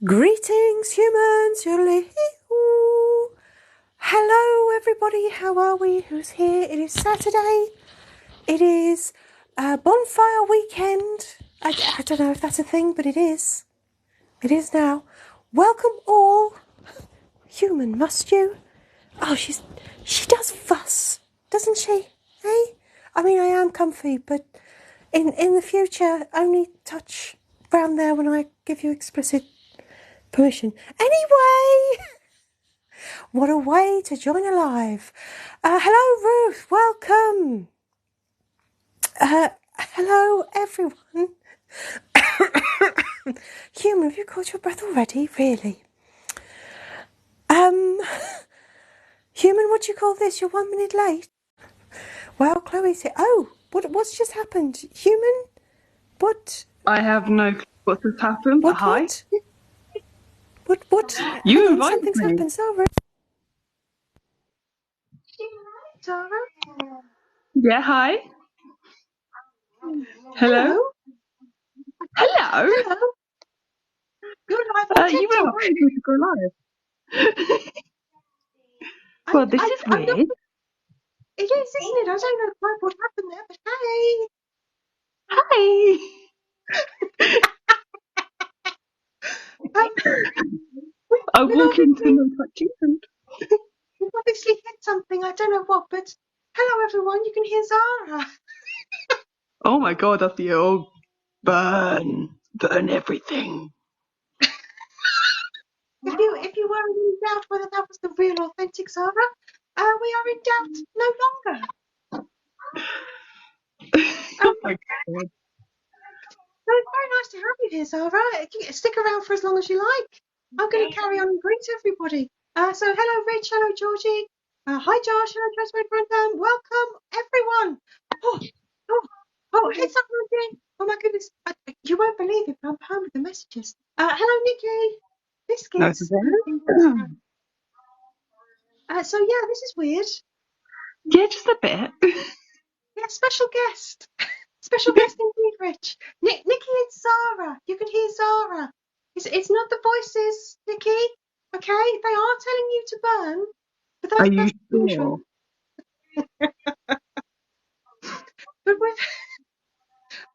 Greetings, humans. Yodelahee-hoo. Hello, everybody. How are we? Who's here? It is Saturday. It is bonfire weekend. I don't know if that's a thing, but it is. It is now. Welcome all. Human, must you? Oh, she does fuss, doesn't she? Hey? I mean, I am comfy, but in the future, only touch round there when I give you explicit permission. Anyway, what a way to join a live. Hello, Ruth. Welcome. Hello, everyone. Human, have you caught your breath already? Really? Human, what do you call this? You're 1 minute late. Well, Chloe's here. Oh, what's just happened? Human? What? I have no clue what has happened, but hi. What? You Hang on, invited something's me. happened. Zara? Yeah, hi. Hello? Hello? Hello? You're live on You TikTok. invited me to go live. Well, this is weird. It is, isn't it? I don't know quite what happened there, but hey. Hi. I walk into no touching and... We've obviously hit something, I don't know what, but hello everyone, you can hear Zara. Oh my god, I feel burn everything. If you were in doubt whether that was the real authentic Zara, we are in doubt no longer. Oh my god. So it's very nice to have you here, Zara. Stick around for as long as you like. I'm going to carry on and greet everybody. So hello Rich, hello Georgie, hi Josh, hello Jasmine Brandon, welcome everyone. Hey Zara, oh my goodness, you won't believe it, but I'm behind with the messages. Hello Nikki, biscuits. So yeah, this is weird. Yeah, just a bit. Yeah, special guest. Special guest indeed, Rich. Nikki and Zara. You can hear Zara. It's not the voices, Nikki. Okay? They are telling you to burn. But Are that's you usual. sure? But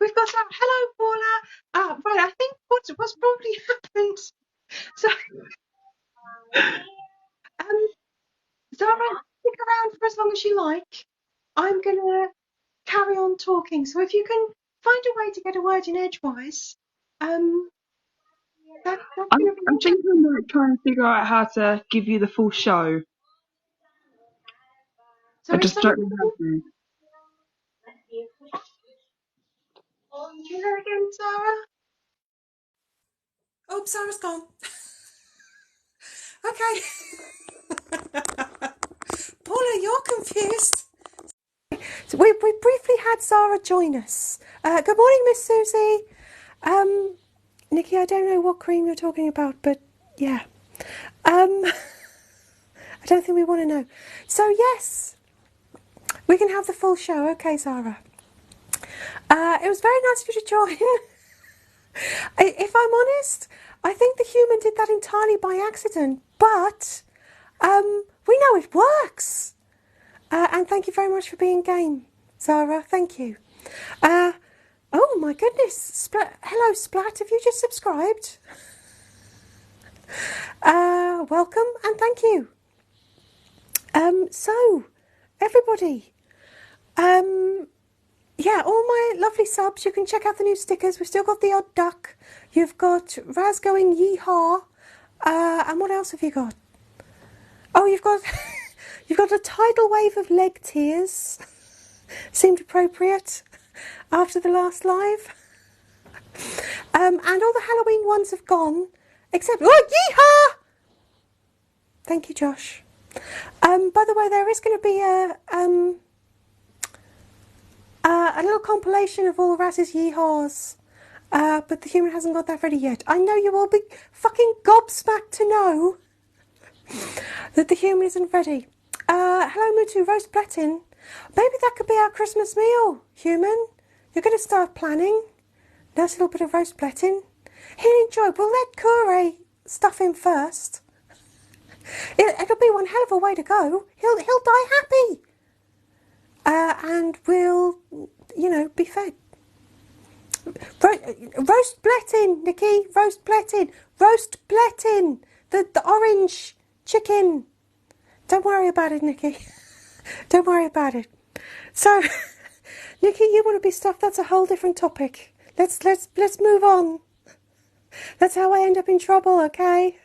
we've got that. Hello, Paula. Right, I think what's probably happened. So Zara, stick around for as long as you like. I'm gonna carry on talking. So if you can find a way to get a word in edgewise, that's gonna be I'm thinking about trying to figure out how to give you the full show. I Sorry, just don't know how to. do that again, Sarah. Oh, Sarah's gone. Okay. Paula, you're confused. So we briefly had Zara join us. Good morning, Miss Susie. Nikki, I don't know what cream you're talking about, but yeah. I don't think we want to know. So yes, we can have the full show. Okay, Zara. It was very nice of you to join. If I'm honest, I think the human did that entirely by accident, but we know it works. And thank you very much for being game, Zara. Thank you. Oh my goodness. Hello, Splat. Have you just subscribed? Welcome and thank you. So, everybody, yeah, all my lovely subs, you can check out the new stickers. We've still got the odd duck. You've got Raz going yeehaw. And what else have you got? Oh, you've got you've got a tidal wave of leg tears. Seemed appropriate after the last live. And all the Halloween ones have gone, except yeehaw! Thank you, Josh. By the way, there is going to be a little compilation of all Raz's yeehaws, but the human hasn't got that ready yet. I know you will be fucking gobsmacked to know that the human isn't ready. Hello, Mutu, roast platin. Maybe that could be our Christmas meal, human. You're going to start planning. Nice little bit of roast platin. He'll enjoy. We'll let Kure stuff in first. It'll be one hell of a way to go. He'll die happy. And we'll, be fed. Roast blettin, Nikki. Roast blettin. Roast blettin. The orange chicken. Don't worry about it, Nikki. Don't worry about it. So, Nikki, you want to be stuffed? That's a whole different topic. Let's move on. That's how I end up in trouble, okay?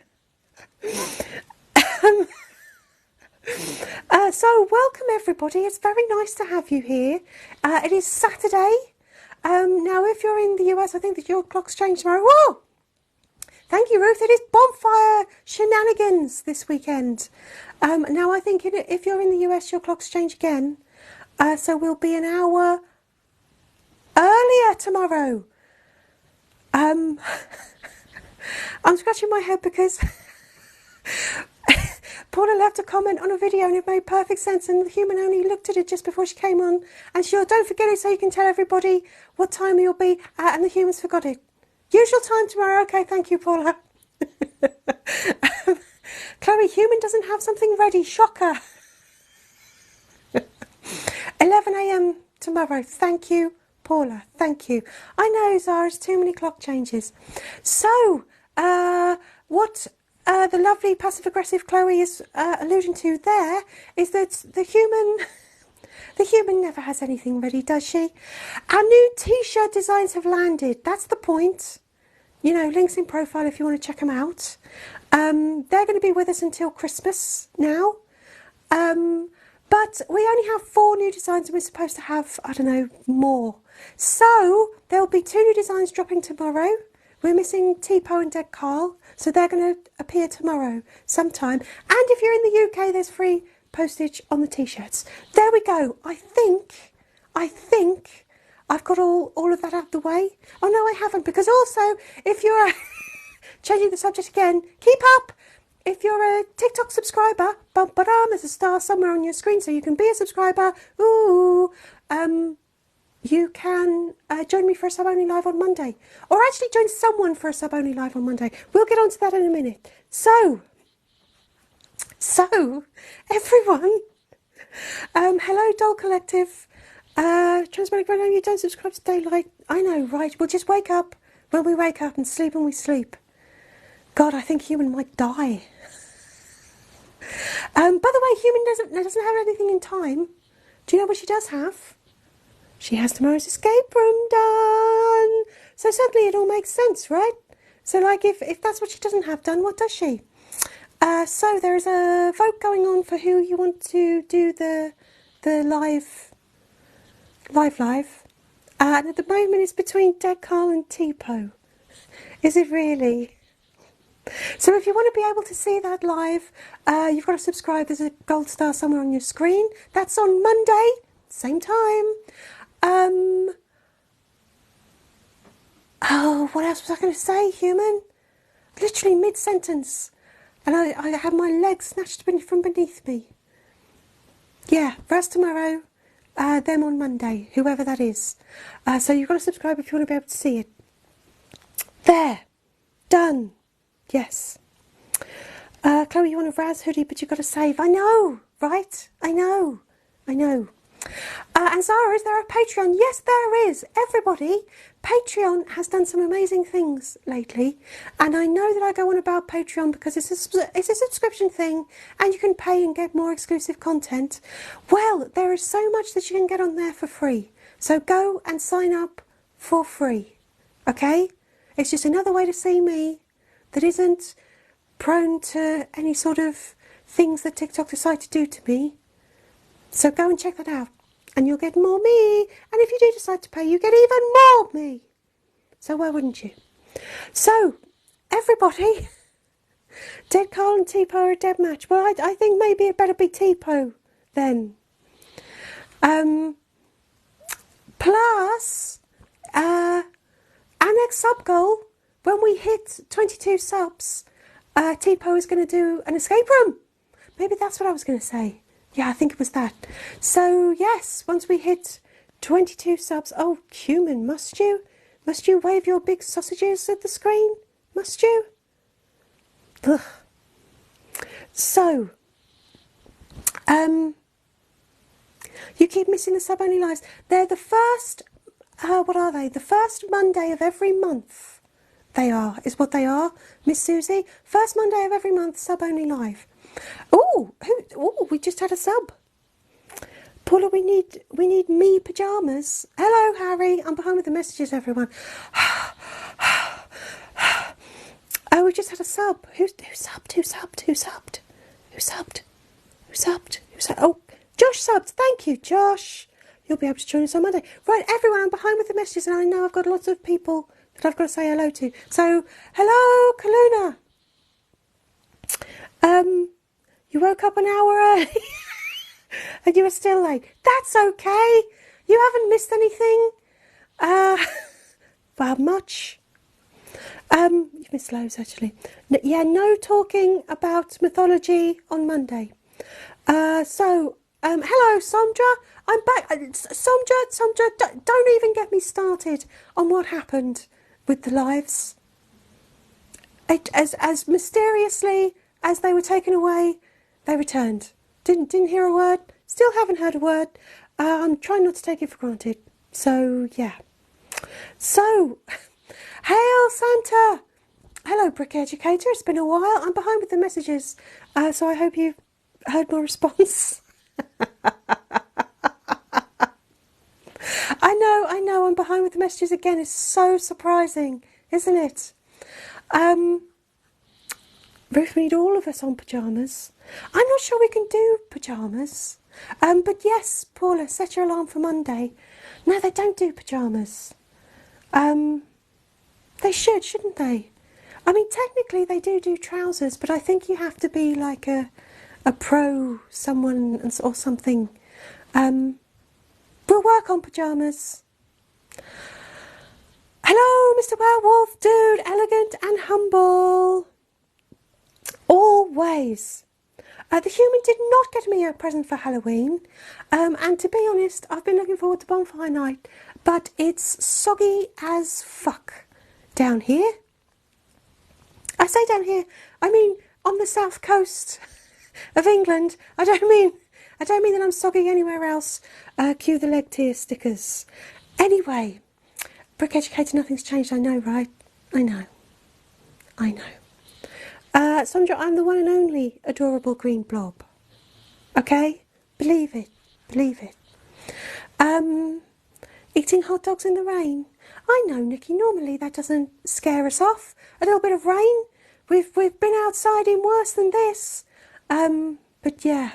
So welcome everybody. It's very nice to have you here. It is Saturday. Now, if you're in the US, I think that your clock's changed tomorrow. Whoa! Thank you, Ruth. It is bonfire shenanigans this weekend. Now, I think if you're in the US, your clock's changed again. So we'll be an hour earlier tomorrow. I'm scratching my head because Paula left a comment on a video and it made perfect sense, and the human only looked at it just before she came on, and she said, don't forget it so you can tell everybody what time you'll be at, and the humans forgot it. Usual time tomorrow. Okay, thank you, Paula. Chloe, human doesn't have something ready. Shocker. 11 a.m. tomorrow. Thank you, Paula. Thank you. I know, Zara, it's too many clock changes. So, what the lovely passive-aggressive Chloe is alluding to there is that the human never has anything ready, does she? Our new T-shirt designs have landed. That's the point. Links in profile if you want to check them out. They're going to be with us until Christmas now. But we only have 4 new designs and we're supposed to have, I don't know, more. So there'll be 2 new designs dropping tomorrow. We're missing Tipo and Dead Carl, so they're going to appear tomorrow sometime. And if you're in the UK, there's free postage on the T-shirts. There we go. I think I've got all of that out of the way. Oh, no, I haven't, because also, if you're changing the subject again, keep up. If you're a TikTok subscriber, there's a star somewhere on your screen, so you can be a subscriber. Ooh, you can join me for a sub-only live on Monday. Or actually join someone for a sub-only live on Monday. We'll get onto that in a minute. So everyone, hello, Doll Collective. Transparent Grand, you don't subscribe to Daylight. I know, right? We'll just wake up when we wake up and sleep when we sleep. God, I think human might die. By the way, human doesn't have anything in time. Do you know what she does have? She has tomorrow's escape room done. So suddenly it all makes sense, right? So like if that's what she doesn't have done, what does she? So there is a vote going on for who you want to do the live. And at the moment it's between Dead Carl and Tipo. Is it really? So if you want to be able to see that live, you've got to subscribe. There's a gold star somewhere on your screen. That's on Monday, same time. Oh, what else was I going to say, human? Literally mid-sentence. And I had my legs snatched from beneath me. Yeah, for us tomorrow, them on Monday, whoever that is. So you've got to subscribe if you want to be able to see it. There. Done. Yes. Chloe, you want a Raz hoodie, but you've got to save. I know, right? I know. And Zara, is there a Patreon? Yes, there is. Everybody, Patreon has done some amazing things lately. And I know that I go on about Patreon because it's a subscription thing and you can pay and get more exclusive content. Well, there is so much that you can get on there for free. So go and sign up for free. Okay? It's just another way to see me that isn't prone to any sort of things that TikTok decide to do to me. So go and check that out and you'll get more me. And if you do decide to pay, you get even more me. So why wouldn't you? So, everybody, Dead Carl and Tipo are a dead match. Well, I think maybe it better be Tipo then. Plus, our next sub goal, when we hit 22 subs, Tipo is going to do an escape room. Maybe that's what I was going to say. Yeah, I think it was that. So, yes, once we hit 22 subs... Oh, human, must you? Must you wave your big sausages at the screen? Must you? Ugh. So, you keep missing the sub-only lives. They're the first, what are they? The first Monday of every month. They are, is what they are, Miss Susie. First Monday of every month, sub-only live. Oh, we just had a sub. Paula, we need me pyjamas. Hello, Harry. I'm behind with the messages, everyone. Oh, we just had a sub. Who subbed? Oh, Josh subbed. Thank you, Josh. You'll be able to join us on Monday. Right, everyone, I'm behind with the messages, and I know I've got lots of people that I've got to say hello to. So, hello, Kaluna. You woke up an hour early, and you were still late. That's okay. You haven't missed anything. Well, much. You've missed loads, actually. Yeah, no talking about mythology on Monday. Hello, Sondra. I'm back. Sondra, don't even get me started on what happened with the lives. As mysteriously as they were taken away, they returned. Didn't hear a word. Still haven't heard a word. I'm trying not to take it for granted. So, yeah. So, hail Santa! Hello, Brick Educator. It's been a while. I'm behind with the messages, so I hope you've heard my response. I know. I'm behind with the messages again. It's so surprising, isn't it? Ruth, we need all of us on pyjamas. I'm not sure we can do pyjamas. But yes, Paula, set your alarm for Monday. No, they don't do pyjamas. They shouldn't they? I mean, technically they do trousers, but I think you have to be like a pro someone or something. We'll work on pyjamas. Hello, Mr. Werewolf, dude, elegant and humble. Always. The human did not get me a present for Halloween, and to be honest, I've been looking forward to bonfire night, but it's soggy as fuck down here. I say down here, I mean on the south coast of England. I don't mean that I'm soggy anywhere else. Cue the leg tear stickers. Anyway, Brick Educator, nothing's changed. I know, right? I know. Sandra, I'm the one and only adorable green blob. Okay? Believe it. Eating hot dogs in the rain. I know, Nikki, normally that doesn't scare us off. A little bit of rain. We've been outside in worse than this. But yeah.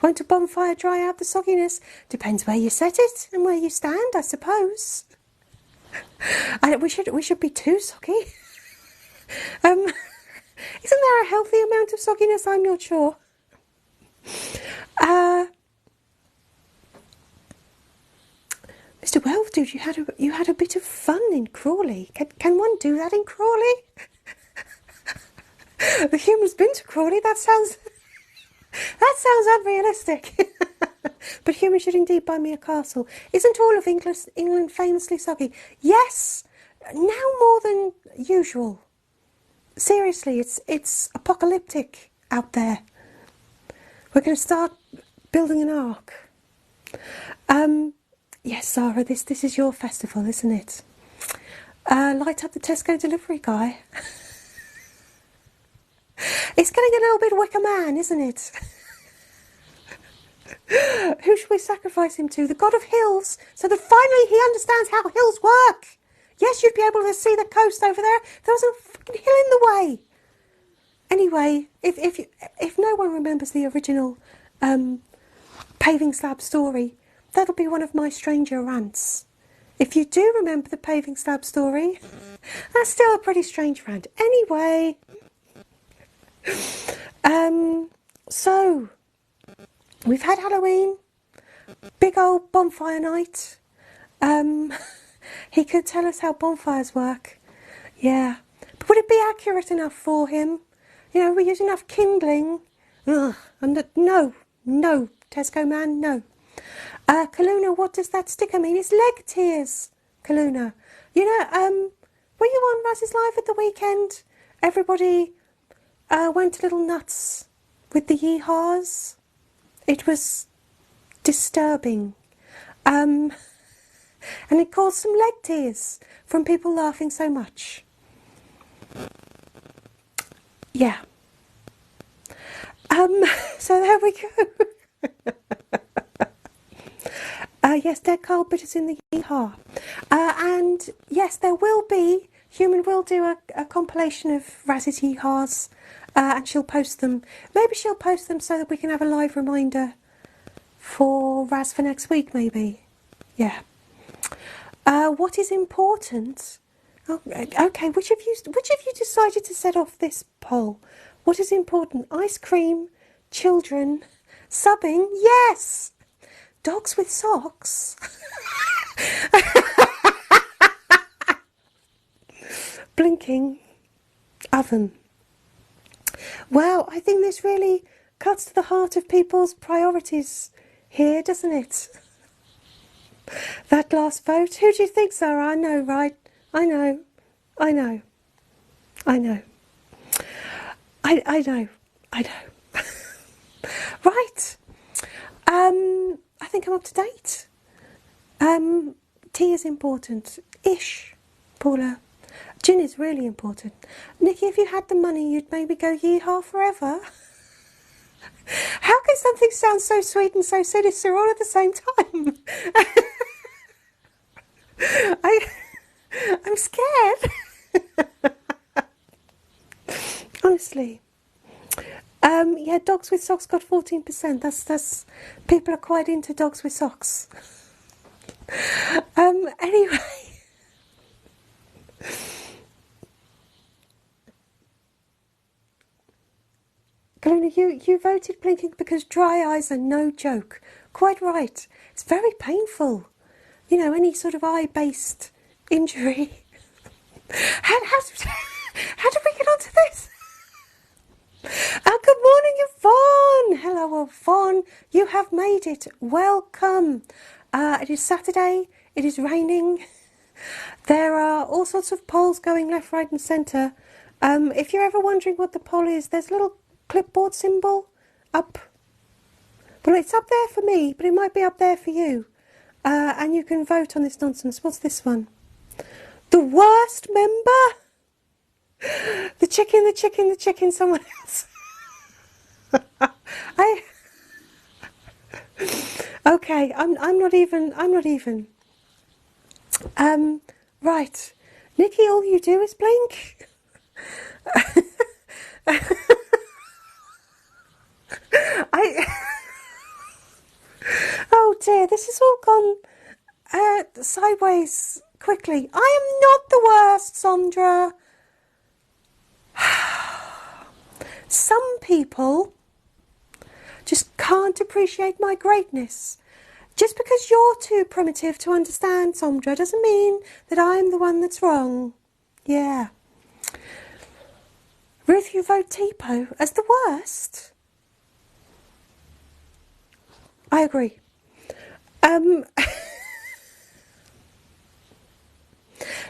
Won't a bonfire dry out the sogginess? Depends where you set it and where you stand, I suppose. We should be too soggy. Isn't there a healthy amount of sogginess? I'm not sure. Mr. Welldude, you had a bit of fun in Crawley. Can one do that in Crawley? The human's been to Crawley. That sounds unrealistic. But humans should indeed buy me a castle. Isn't all of England famously soggy? Yes, now more than usual. Seriously, it's apocalyptic out there. We're going to start building an ark. Yes, Sarah, this is your festival, isn't it? Light up the Tesco delivery guy. It's getting a little bit Wicker Man, isn't it? Who should we sacrifice him to? The god of hills, so that finally he understands how hills work. Yes, you'd be able to see the coast over there. There was a fucking hill in the way. Anyway, if no one remembers the original paving slab story, that'll be one of my stranger rants. If you do remember the paving slab story, that's still a pretty strange rant. Anyway, so we've had Halloween, big old bonfire night. He could tell us how bonfires work. Yeah, but would it be accurate enough for him? You know, we use enough kindling. Ugh, no, Tesco man, no. Kaluna, what does that sticker mean? It's leg tears, Kaluna. You know, were you on Raz's Live at the weekend? Everybody went a little nuts with the yeehaws. It was disturbing. And it caused some leg tears from people laughing so much. Yeah. So there we go. Yes, Dead Carl Bitters in the yeehaw. And yes, there will be, Human will do a compilation of Raz's yeehaws, and she'll post them. Maybe she'll post them so that we can have a live reminder for Raz for next week, maybe. Yeah. What is important? Oh, okay, which of you decided to set off this poll? What is important? Ice cream, children, subbing? Yes. Dogs with socks. Blinking oven. Wow, I think this really cuts to the heart of people's priorities here, doesn't it? That last vote. Who do you think, Sarah? I know, right? I know. I know. I know. I know. I know. Right. I think I'm up to date. Tea is important. Ish, Paula. Gin is really important. Nikki, if you had the money, you'd maybe go yeehaw forever. How can something sound so sweet and so sinister all at the same time? I'm scared. Honestly. Yeah, dogs with socks got 14%. That's people are quite into dogs with socks. Anyway. Galuna, you voted blinking because dry eyes are no joke. Quite right. It's very painful. You know, any sort of eye-based injury. How did we get onto this? Good morning, Yvonne. Hello, Yvonne. You have made it. Welcome. It is Saturday. It is raining. There are all sorts of polls going left, right and centre. If you're ever wondering what the poll is, there's a little clipboard symbol up. Well, it's up there for me, but it might be up there for you. And you can vote on this nonsense. What's this one? The worst member? The chicken, someone else. Okay, I'm not even. Right. Nikki, all you do is blink. Oh dear, this has all gone sideways quickly. I am not the worst, Sondra. Some people just can't appreciate my greatness. Just because you're too primitive to understand, Sondra, doesn't mean that I'm the one that's wrong. Yeah. Ruth, you vote Tipo as the worst? I agree.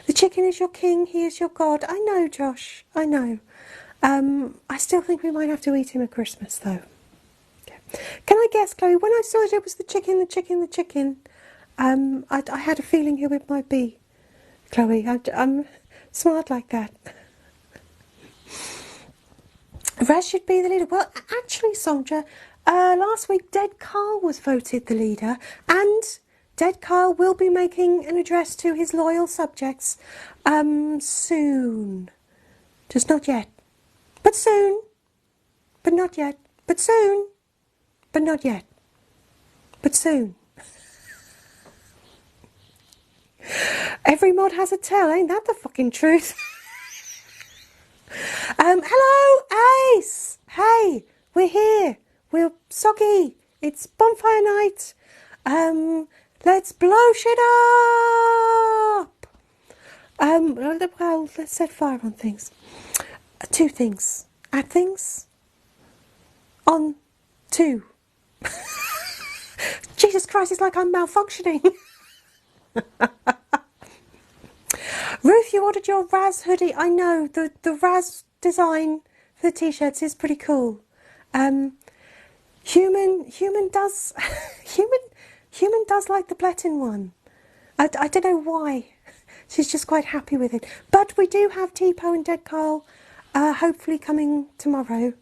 The chicken is your king, he is your god. I know, Josh, I know. I still think we might have to eat him at Christmas, though. Okay. Can I guess, Chloe, when I saw it was the chicken, I had a feeling who it might be. Chloe, I'm smart like that. Raz should be the leader. Well, actually, Sondra, last week Dead Carl was voted the leader, and Dead Carl will be making an address to his loyal subjects soon. Just not yet. But soon. But not yet. But soon. But not yet. But soon. Every mod has a tell, ain't that the fucking truth? Hello, Ace! Hey, we're here. We're soggy. It's bonfire night. Let's blow shit up! Well, let's set fire on things. Two things. Add things. On. Two. Jesus Christ, it's like I'm malfunctioning. Ruth, you ordered your Raz hoodie. I know, the Raz design for the t-shirts is pretty cool. Human does human does like the Bletin one. I don't know why. She's just quite happy with it. But we do have Tipo and Dead Carl hopefully coming tomorrow.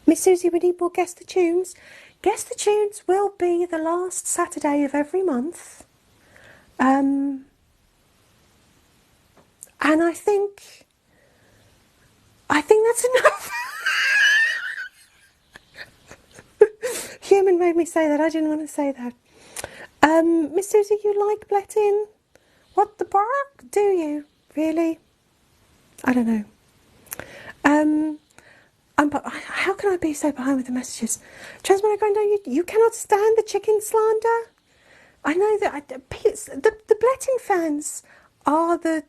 Miss Susie, we need more Guess the Tunes. Guess the Tunes will be the last Saturday of every month. And I think that's enough. Human made me say that. I didn't want to say that. Miss Susie, you like Bletin? What the bark? Do you? Really? I don't know. How can I be so behind with the messages? Transmonic Grando, you cannot stand the chicken slander? I know that the Bletin fans are the,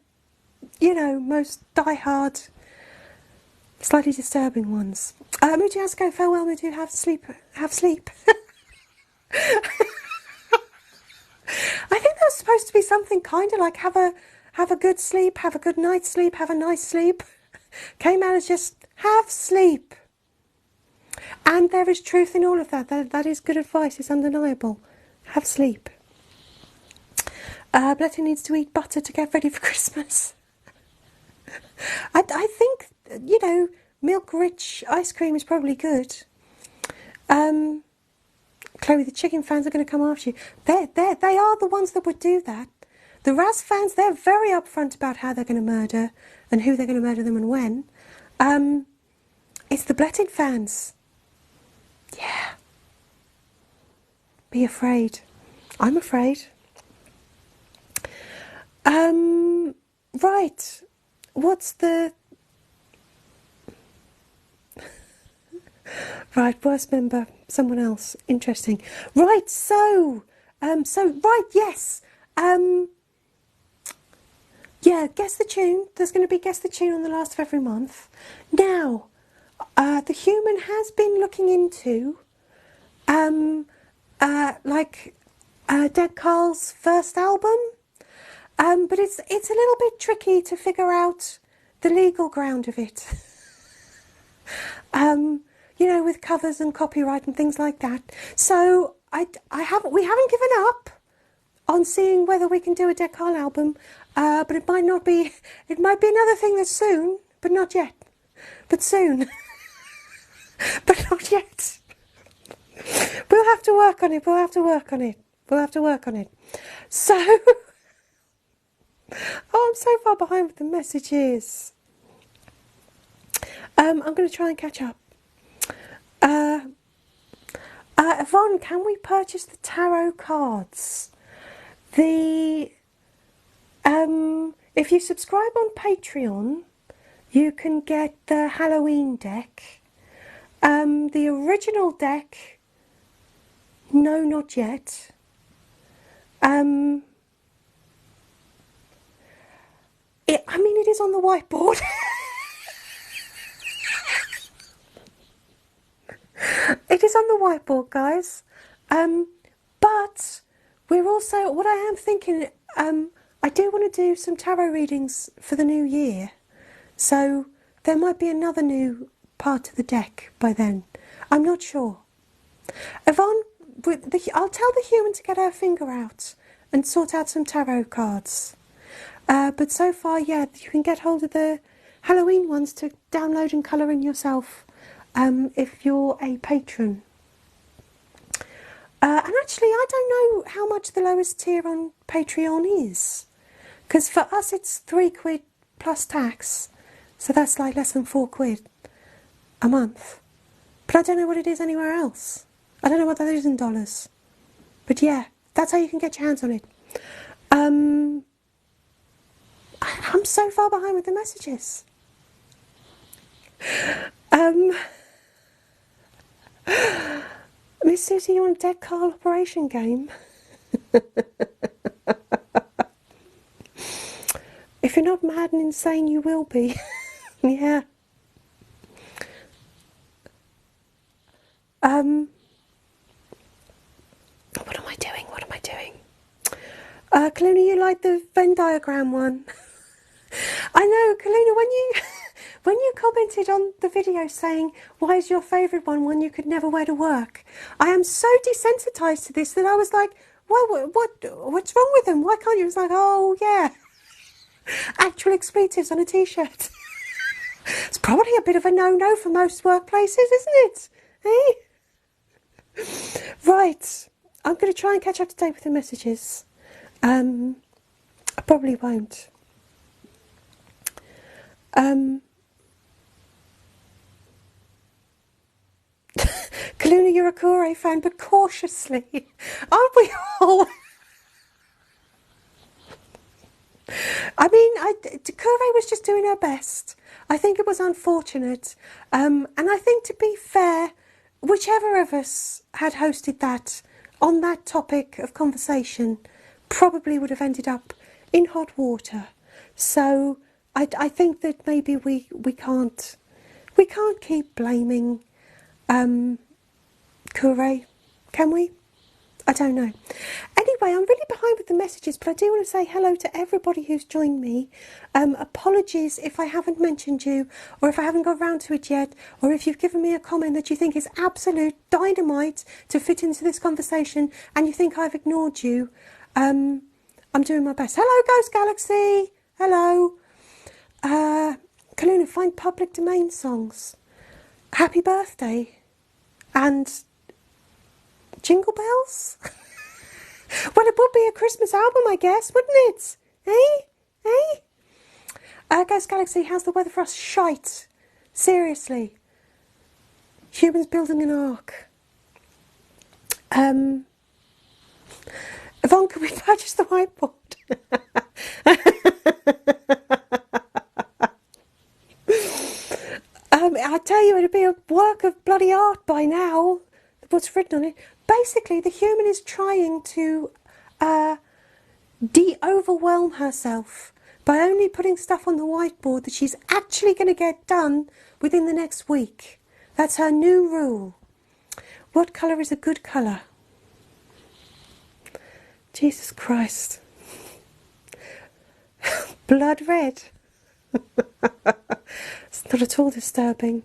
most die-hard, slightly disturbing ones. Mutu has to go, farewell, Mutu, have sleep. I think that was supposed to be something kind of like have a good sleep, have a good night's sleep, have a nice sleep. Came out as just have sleep. And there is truth in all of that. That is good advice. It's undeniable. Have sleep. Bletin needs to eat butter to get ready for Christmas. I think, milk-rich ice cream is probably good. Chloe, the chicken fans are going to come after you. They are the ones that would do that. The Raz fans, they're very upfront about how they're going to murder and who they're going to murder them and when. It's the Bletin fans. Yeah. Be afraid. I'm afraid. Right. What's the... Right, worst member, someone else. Interesting. Right, yes. Yeah, Guess the Tune. There's going to be Guess the Tune on the last of every month. Now, the Human has been looking into, Dead Carl's first album, but it's a little bit tricky to figure out the legal ground of it. With covers and copyright and things like that. So we haven't given up on seeing whether we can do a Dead Carl album, but it might not be. It might be another thing that's soon, but not yet. But soon, but not yet. We'll have to work on it. So, I'm so far behind with the messages. I'm going to try and catch up. Yvonne, can we purchase the tarot cards? If you subscribe on Patreon, you can get the Halloween deck. The original deck, no, not yet. It is on the whiteboard. It is on the whiteboard, guys. But we're also, what I am thinking, I do want to do some tarot readings for the new year. So there might be another new part of the deck by then. I'm not sure. Yvonne, I'll tell the Human to get her finger out and sort out some tarot cards. But so far, yeah, you can get hold of the Halloween ones to download and colour in yourself. If you're a patron. And actually, I don't know how much the lowest tier on Patreon is. Because for us, it's £3 plus tax. So that's like less than £4 a month. But I don't know what it is anywhere else. I don't know what that is in dollars. But yeah, that's how you can get your hands on it. I'm so far behind with the messages. Miss Susie, you want a Dead Carl operation game? If you're not mad and insane, you will be. Yeah. What am I doing? Kaluna, you like the Venn diagram one? I know, Kaluna, when you commented on the video saying, why is your favourite one you could never wear to work? I am so desensitised to this that I was like, well, what's wrong with them? Why can't you? It's like, oh, yeah. Actual expletives on a T-shirt. It's probably a bit of a no-no for most workplaces, isn't it? Eh? Right. I'm going to try and catch up to date with the messages. I probably won't. Kaluna, you're a Kure fan, but cautiously. Aren't we all? I mean, Kure was just doing her best. I think it was unfortunate. And I think, to be fair, whichever of us had hosted that on that topic of conversation probably would have ended up in hot water. So I think that maybe we can't keep blaming Kure, can we? I don't know. Anyway, I'm really behind with the messages, but I do want to say hello to everybody who's joined me. Apologies if I haven't mentioned you, or if I haven't got round to it yet, or if you've given me a comment that you think is absolute dynamite to fit into this conversation and you think I've ignored you. I'm doing my best. Hello, Ghost Galaxy. Hello. Kaluna, find public domain songs. Happy birthday. And Jingle Bells? Well, it would be a Christmas album, I guess, wouldn't it? Ghost Galaxy, how's the weather for us? Shite. Seriously. Humans building an ark. Yvonne, can we purchase the whiteboard? I tell you, it'd be a work of bloody art by now. What's written on it? Basically, the human is trying to de-overwhelm herself by only putting stuff on the whiteboard that she's actually going to get done within the next week. That's her new rule. What colour is a good colour? Jesus Christ. Blood red. It's not at all disturbing.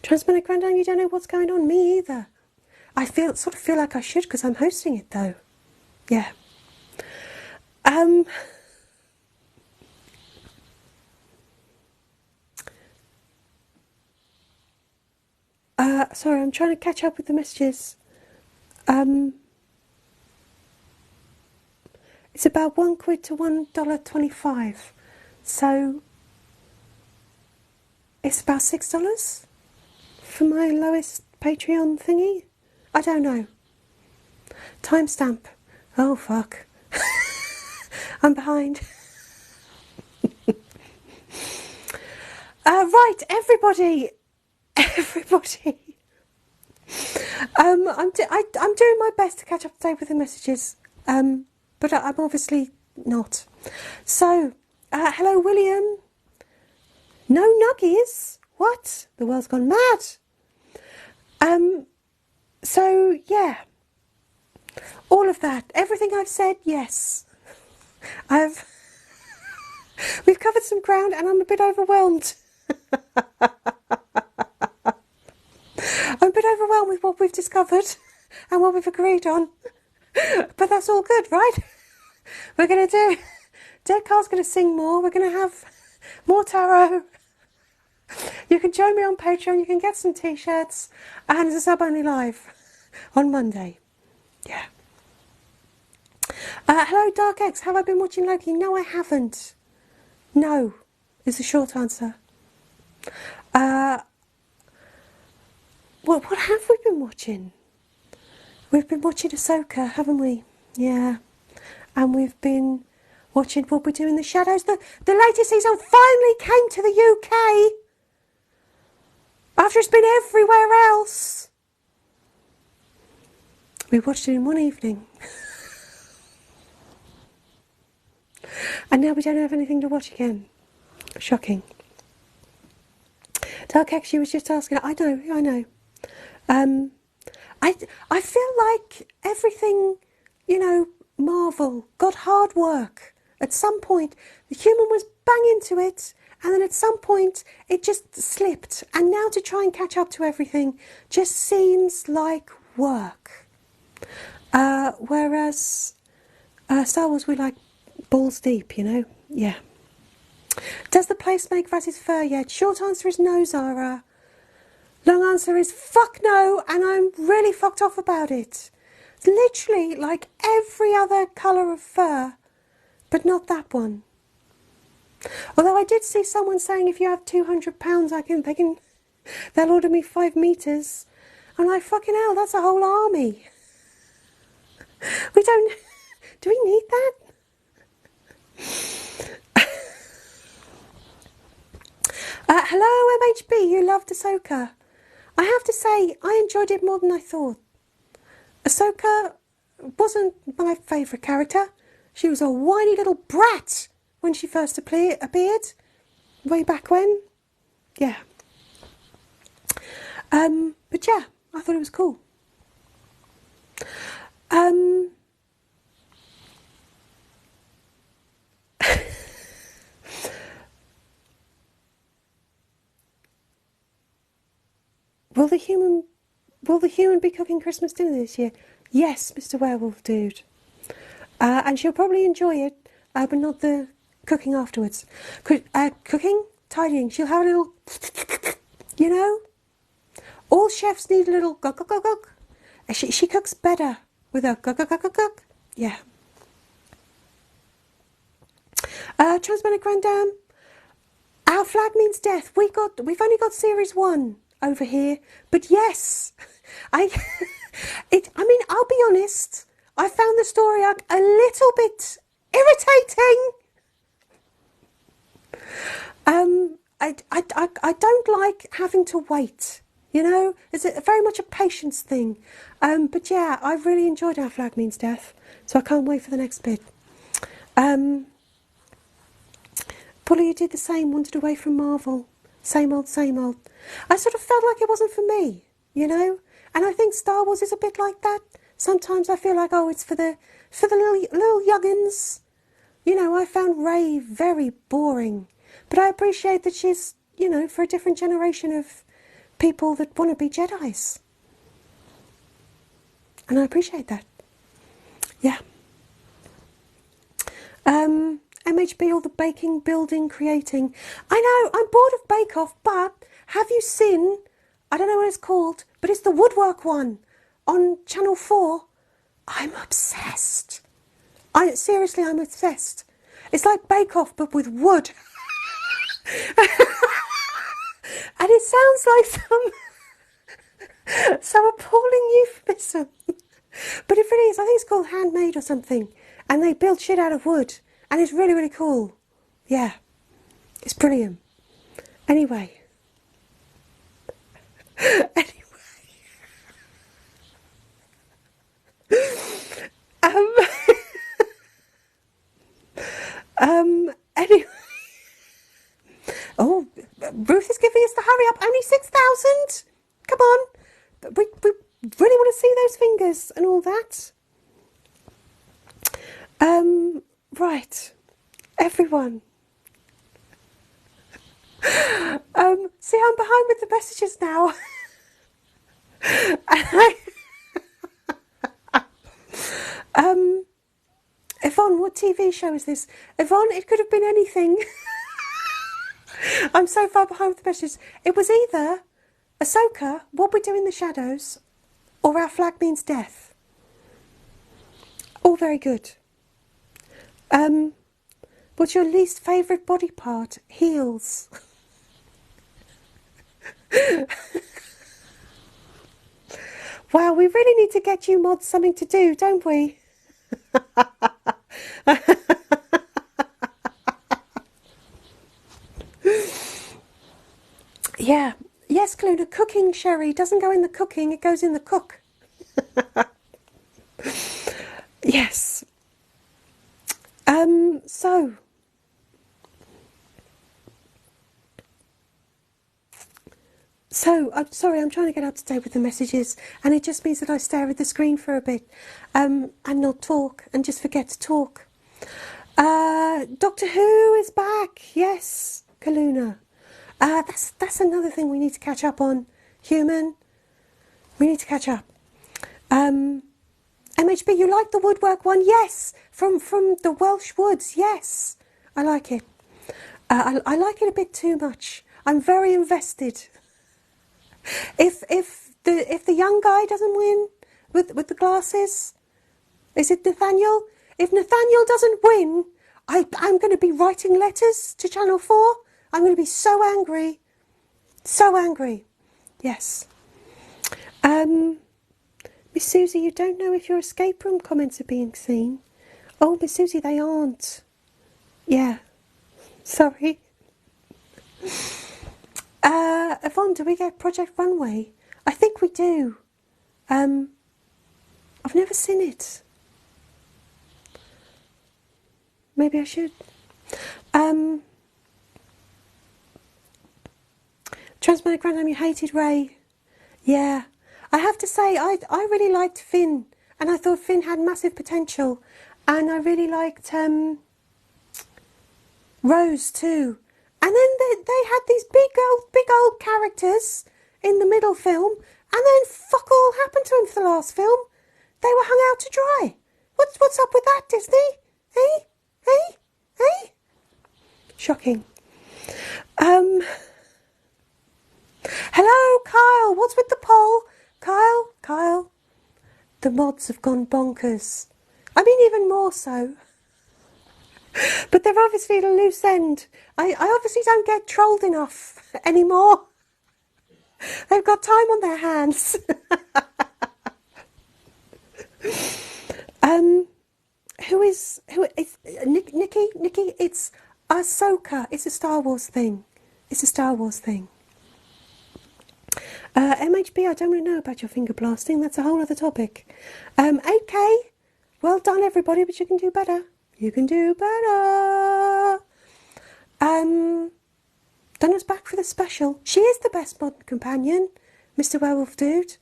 Transmanic Grandam, you don't know what's going on? Me either. I sort of feel like I should because I'm hosting it though. Yeah. Sorry, I'm trying to catch up with the messages. It's about £1 to $1.25. So it's about $6 for my lowest Patreon thingy. I don't know. Timestamp. Oh fuck. I'm behind. Right, everybody. I'm doing my best to catch up to date with the messages. But I'm obviously not. So, hello, William. No nuggies? What? The world's gone mad. So, yeah. All of that. Everything I've said, yes. We've covered some ground and I'm a bit overwhelmed. I'm a bit overwhelmed with what we've discovered and what we've agreed on. But that's all good, right? We're going to do... Dead Carl's going to sing more. We're going to have more tarot. You can join me on Patreon. You can get some T-shirts. And it's a sub-only live on Monday. Yeah. Hello, Dark X. Have I been watching Loki? No, I haven't. No, is the short answer. Well, what have we been watching? We've been watching Ahsoka, haven't we? Yeah. And we've been watching What We Do in the Shadows. The latest season finally came to the UK after it's been everywhere else. We watched it in one evening. And now we don't have anything to watch again. Shocking. Dark X, she was just asking. I know. I feel like everything, Marvel got hard work. At some point, the human was bang into it, and then at some point it just slipped, and now to try and catch up to everything just seems like work. Whereas Star Wars, we like balls deep, you know? Yeah. Does the place make Raz's fur yet? Short answer is no, Zara. Long answer is fuck no, and I'm really fucked off about it. It's literally like every other colour of fur, but not that one. Although I did see someone saying if you have £200, they'll order me 5 metres. I'm like, fucking hell, that's a whole army. Do we need that? Hello, MHB, you loved Ahsoka. I have to say, I enjoyed it more than I thought. Ahsoka wasn't my favourite character. She was a whiny little brat when she first appeared, way back when. Yeah. But yeah, I thought it was cool. Will the human be cooking Christmas dinner this year? Yes, Mr. Werewolf Dude. And she'll probably enjoy it, but not the cooking afterwards. Cooking, tidying. She'll have a little, you know. All chefs need a little gug gug gug gug. She cooks better with a gug gug gug gug gug. Yeah. Transmanic Grandam. Our flag means death. We've only got series 1 over here, but yes, I mean, I'll be honest. I found the story arc a little bit irritating. I don't like having to wait. You know, it's very much a patience thing. But yeah, I really enjoyed Our Flag Means Death, so I can't wait for the next bit. Polly, you did the same, wanted away from Marvel. Same old, same old. I sort of felt like it wasn't for me, you know? And I think Star Wars is a bit like that. Sometimes I feel like, oh, it's for the little young'uns. You know, I found Rey very boring. But I appreciate that she's, you know, for a different generation of people that want to be Jedis. And I appreciate that. Yeah. MHB, all the baking, building, creating. I know, I'm bored of Bake Off, but have you seen, I don't know what it's called, but it's the woodwork one on Channel 4. I'm obsessed. Seriously, I'm obsessed. It's like Bake Off, but with wood. And it sounds like some appalling euphemism. But it really is. I think it's called Handmade or something. And they build shit out of wood. And it's really, really cool. Yeah. It's brilliant. Anyway. Anyway. Anyway. Oh, Ruth is giving us the hurry up. Only 6,000. Come on. We really want to see those fingers and all that. Right. Everyone. See, I'm behind with the messages now. Yvonne, what TV show is this? Yvonne, it could have been anything. I'm so far behind with the messages. It was either Ahsoka, What We Do in the Shadows, or Our Flag Means Death. All very good. What's your least favourite body part? Heels. Wow, we really need to get you mods something to do, don't we? Yeah. Yes, Cluna, cooking sherry doesn't go in the cooking, it goes in the cook. Yes. I'm sorry, I'm trying to get up to date with the messages, and it just means that I stare at the screen for a bit, and not talk, and just forget to talk. Doctor Who is back, yes. Kaluna. That's another thing we need to catch up on. Human. We need to catch up. MHB, you like the woodwork one? Yes. From the Welsh woods. Yes. I like it. I like it a bit too much. I'm very invested. If the young guy doesn't win with the glasses, is it Nathaniel? If Nathaniel doesn't win, I'm going to be writing letters to Channel 4. I'm going to be so angry. So angry. Yes. Miss Susie, you don't know if your escape room comments are being seen. Oh, Miss Susie, they aren't. Yeah. Sorry. Yvonne, do we get Project Runway? I think we do. I've never seen it. Maybe I should. Transmatic Random, you hated Ray. Yeah. I have to say, I really liked Finn. And I thought Finn had massive potential. And I really liked Rose too. And then they had these big old characters in the middle film. And then fuck all happened to them for the last film. They were hung out to dry. What's up with that, Disney? Eh? Eh? Eh? Shocking. Hello, Kyle. What's with the poll? Kyle. The mods have gone bonkers. I mean, even more so. But they're obviously at a loose end. I obviously don't get trolled enough anymore. They've got time on their hands. Who is Nikki? It's Ahsoka. It's a Star Wars thing. MHB, I don't really know about your finger blasting. That's a whole other topic. 8K. Well done, everybody, but you can do better. Donna's back for the special. She is the best modern companion, Mr. Werewolf Dude.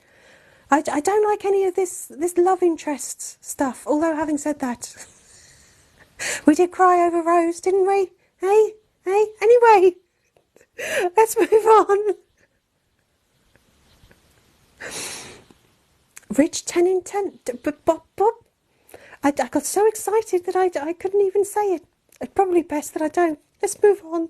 I don't like any of this love interest stuff, although having said that, we did cry over Rose, didn't we? Hey? Anyway, let's move on. Rich 10 in 10. Bob. I got so excited that I couldn't even say it. It's probably best that I don't. Let's move on.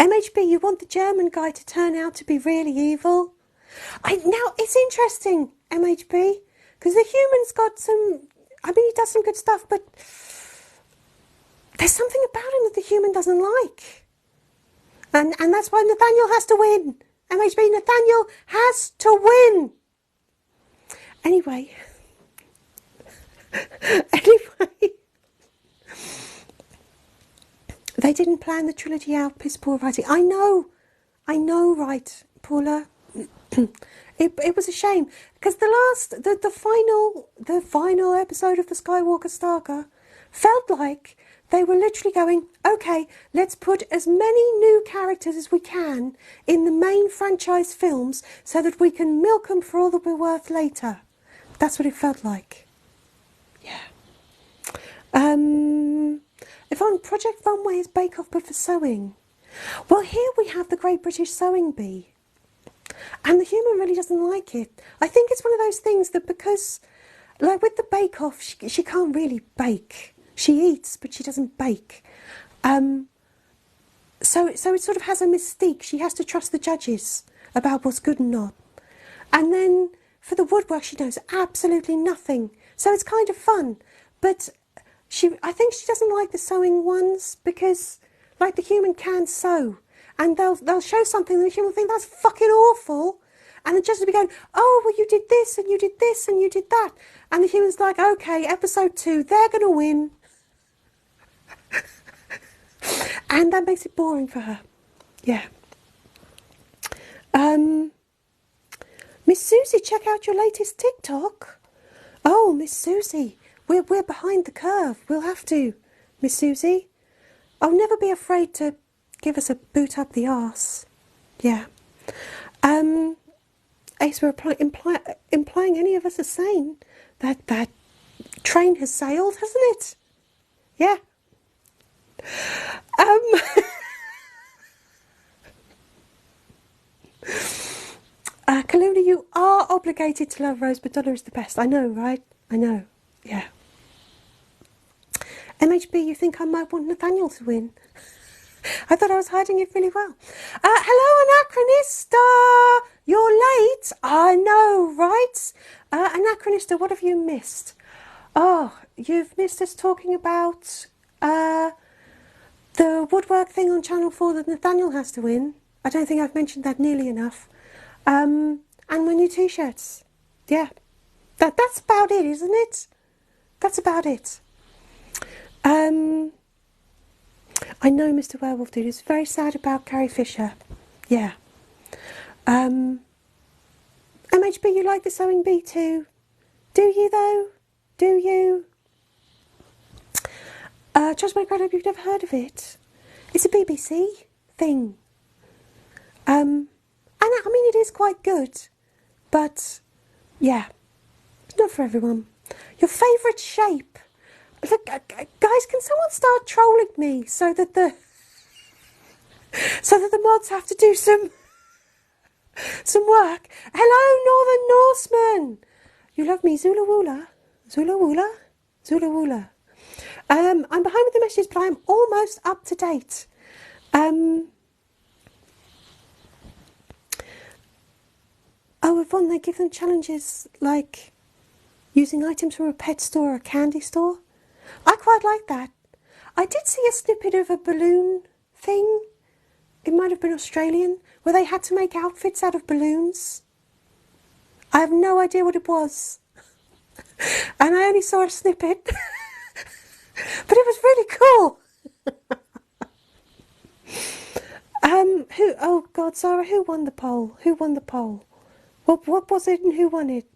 MHB, you want the German guy to turn out to be really evil? Now, it's interesting, MHB, because the human's got some... I mean, he does some good stuff, but there's something about him that the human doesn't like. And that's why Nathaniel has to win. MHB, Nathaniel has to win. Anyway. They didn't plan the trilogy out, piss poor writing. I know, right, Paula. It was a shame because the final episode of the Skywalker Saga felt like they were literally going, okay, let's put as many new characters as we can in the main franchise films so that we can milk them for all that we're worth later. That's what it felt like. Yeah. If on Project Runway is Bake Off but for sewing. Well, here we have the Great British Sewing Bee. And the human really doesn't like it. I think it's one of those things that because, like with the Bake Off, she can't really bake. She eats, but she doesn't bake. So it sort of has a mystique. She has to trust the judges about what's good and not. And then for the woodwork, she knows absolutely nothing. So it's kind of fun. But I think she doesn't like the sewing ones because, like, the human can sew. And they'll show something and the human will think, that's fucking awful. And the judges will be going, oh, well, you did this and you did this and you did that. And the human's like, okay, episode 2, they're going to win. And that makes it boring for her. Yeah. Miss Susie, check out your latest TikTok. Oh, Miss Susie, we're behind the curve. We'll have to, Miss Susie. I'll never be afraid to give us a boot up the arse. Yeah. Ace, we're implying any of us are sane. That train has sailed, hasn't it? Yeah. Kaluna, you are obligated to love Rose, but Donna is the best. I know, right? I know. Yeah. MHB, you think I might want Nathaniel to win? I thought I was hiding it really well. Hello, Anachronista! You're late. I know, right? Anachronista, what have you missed? Oh, you've missed us talking about the woodwork thing on Channel 4 that Nathaniel has to win. I don't think I've mentioned that nearly enough. And my new t-shirts. Yeah. That's about it, isn't it? That's about it. I know Mr. Werewolf Dude is very sad about Carrie Fisher. Yeah. MHB, you like the sewing bee too? Do you though? Do you? Trust my God, you've never heard of it. It's a BBC thing. And I mean, it is quite good, but yeah, it's not for everyone. Your favourite shape? Look, guys, can someone start trolling me so that the mods have to do some work? Hello, Northern Norseman. You love me, Zoola Woola, Zoola Woola, Zoola Woola. I'm behind with the messages, but I'm almost up to date. Oh, Yvonne, they give them challenges like using items from a pet store or a candy store. I quite like that. I did see a snippet of a balloon thing. It might have been Australian, where they had to make outfits out of balloons. I have no idea what it was. And I only saw a snippet. But it was really cool. Oh God, Sarah, who won the poll? Who won the poll? What was it and who won it?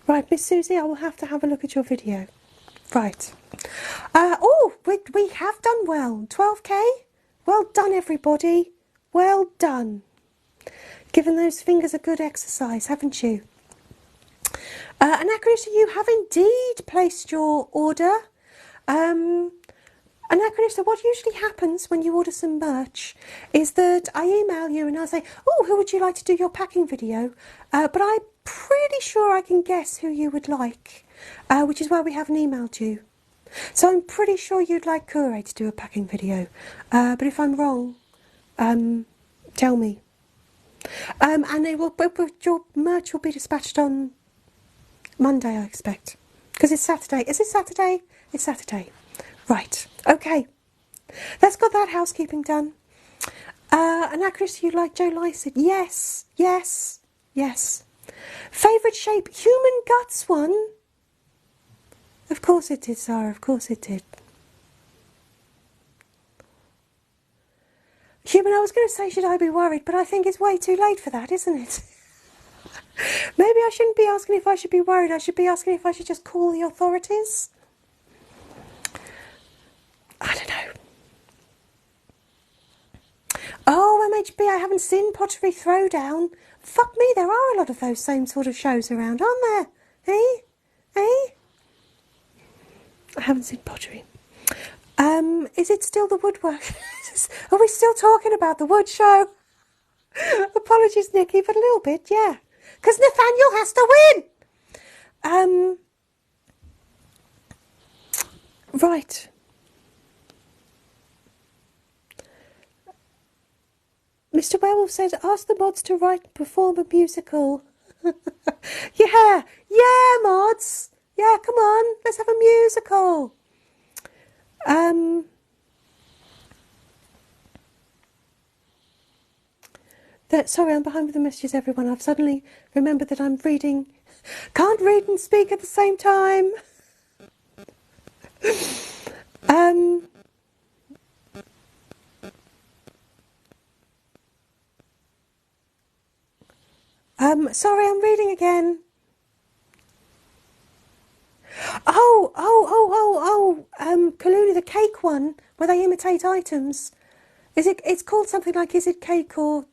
Right, Miss Susie, I will have to have a look at your video. Right. We have done well. 12k? Well done, everybody. Well done. Given those fingers a good exercise, haven't you? Anachronista, you have indeed placed your order. Anachronista, what usually happens when you order some merch is that I email you and I say, oh, who would you like to do your packing video? But I'm pretty sure I can guess who you would like, which is why we haven't emailed you. So I'm pretty sure you'd like Kure to do a packing video. But if I'm wrong, tell me. And your merch will be dispatched on Monday, I expect. Because it's Saturday. Is it Saturday? It's Saturday. Right. Okay. Let's get that housekeeping done. Anachronista, you like Joe Lycett? Yes. Yes. Yes. Favourite shape? Human guts one? Of course it did, Sarah. Of course it did. Human, I was going to say, should I be worried? But I think it's way too late for that, isn't it? Maybe I shouldn't be asking if I should be worried. I should be asking if I should just call the authorities. I don't know. Oh, MHB, I haven't seen Pottery Throwdown. Fuck me, there are a lot of those same sort of shows around, aren't there? Eh? Eh? I haven't seen Pottery. Is it still the woodwork? Are we still talking about the wood show? Apologies, Nikki, but a little bit, yeah. Because Nathaniel has to win! Right. Mr. Werewolf says, ask the mods to write and perform a musical. Yeah, mods. Yeah, come on, let's have a musical. Sorry, I'm behind with the messages, everyone. I've suddenly remembered that I'm reading. Can't read and speak at the same time. Sorry, I'm reading again. Kaluna, the cake one, where they imitate items. It's called something like, is it cake or...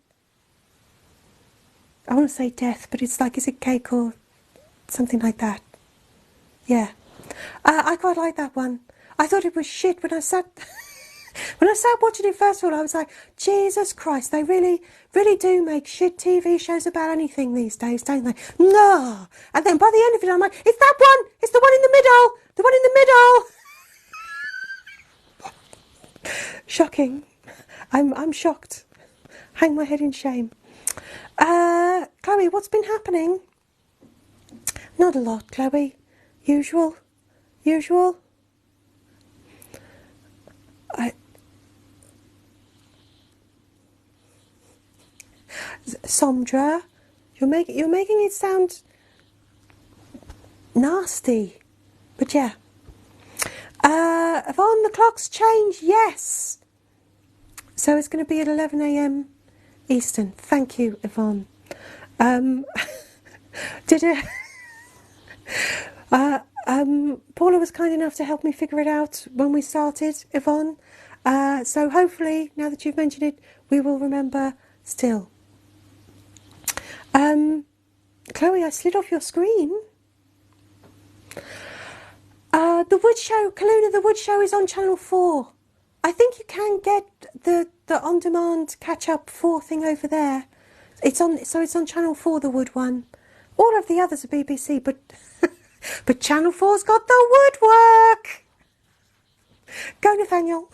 I want to say death, but it's like, is it cake or something like that? Yeah. I quite like that one. I thought it was shit when I sat when I sat watching it first of all. I was like, Jesus Christ, they really, really do make shit TV shows about anything these days, don't they? No. And then by the end of it, I'm like, it's that one. It's the one in the middle. The one in the middle. Shocking. I'm shocked. Hang my head in shame. Chloe, what's been happening? Not a lot, Chloe. Usual. Sondra, you're making it sound nasty, but yeah. Yvonne, the clock's changed. Yes. So it's going to be at 11 a.m. Eastern. Thank you, Yvonne. Did it? Paula was kind enough to help me figure it out when we started, Yvonne. So hopefully, now that you've mentioned it, we will remember still. Chloe, I slid off your screen. The Wood Show, Kaluna, the Wood Show is on Channel 4. I think you can get the on-demand catch-up 4 thing over there. It's on Channel 4, the Wood one. All of the others are BBC, but but Channel 4's got the woodwork. Go, Nathaniel.